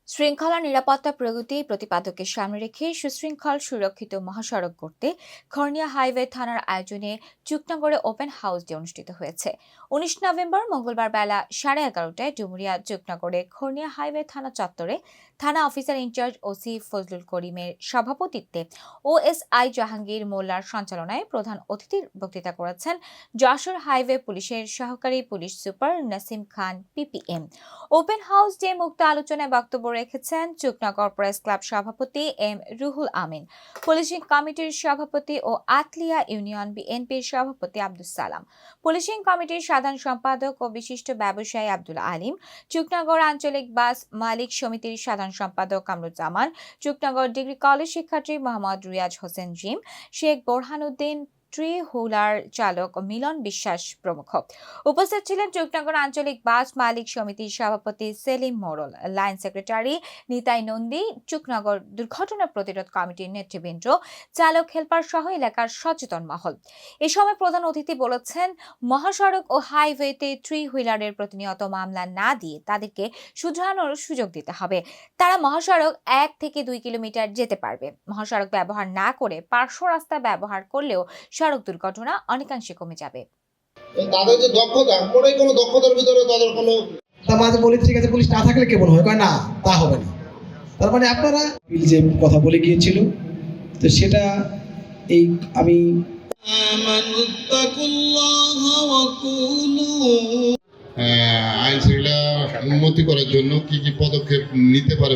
শৃঙ্খলা নিরাপত্তা প্রগতি প্রতিপাদককে সামনে রেখে সুশৃঙ্খল সুরক্ষিত মহাসড়ক করতে খর্নিয়া হাইওয়ে থানার আয়োজনে চুকনগরে ওপেন হাউস ডে অনুষ্ঠিত হয়েছে। 19 নভেম্বর মঙ্গলবার বেলা 11:30টায় ডুমুরিয়া চুকনগরে খর্নিয়া হাইওয়ে থানা চত্বরে থানা অফিসার ইনচার্জ ওসি ফজলুল করিমের সভাপতিত্বে ওএসআই জাহাঙ্গীর মোল্লার সঞ্চালনায় প্রধান অতিথির বক্তৃতা করেছেন যশোর হাইওয়ে পুলিশের সহকারী পুলিশ সুপার নাসিম খান পিপিএম। ওপেন হাউস ডে মুক্ত আলোচনায় বক্তব্য রেখেছেন চুকনগর প্রেস ক্লাব সভাপতি এম রুহুল আমিন, পুলিশিং কমিটির সভাপতি ও আতলিয়া ইউনিয়ন বিএনপির সভাপতি আব্দুস সালাম, পুলিশিং কমিটির সাধারণ সম্পাদক ও বিশিষ্ট ব্যবসায়ী আব্দুল আলিম, চুকনগর আঞ্চলিক বাস মালিক সমিতির সাধারণ সম্পাদক কামরুজ্জামান, চুকনগর ডিগ্রি কলেজ শিক্ষার্থী মোহাম্মদ রিয়াজ হোসেন জিম, শেখ বোরহানুদ্দিন ট্রি হুলার চালক মিলন বিশ্বাস প্রমুখ। উপস্থিত ছিলেন চুকনগর আঞ্চলিক বাস মালিক সমিতির সভাপতি সেলিম মোড়ল, লাইন সেক্রেটারি নিতাই নন্দী, চুকনগর দুর্ঘটনা প্রতিরোধ কমিটির নেতৃবৃন্দ, চালক হেলপার সহ এলাকার সচেতন মহল। এ সময় প্রধান অতিথি বলেছেন, মহাসড়ক ও হাইওয়েতে থ্রি হুইলারের প্রতিনিয়ত মামলা না দিয়ে তাদেরকে শুধরানোর সুযোগ দিতে হবে। তারা মহাসড়ক 1 থেকে 2 কিলোমিটার যেতে পারবে। মহাসড়ক ব্যবহার না করে পার্শ্ব রাস্তা ব্যবহার করলেও সড়ক দুর্ঘটনা অনেকাংশে কমে যাবে। তাদের যে দক্ষতা, মনে কোনো দক্ষতার ভিতরে তাদের কোনো মাঝে বলি ঠিক আছে পুলিশ না থাকলে কেমন হয়, কয় না তা হবে না। তার মানে আপনারা যে কথা বলে গিয়েছিল, তো সেটা এই আমি আইন শৃঙ্খলা উন্নতি করার জন্য কি কি পদক্ষেপ নিতে পারে।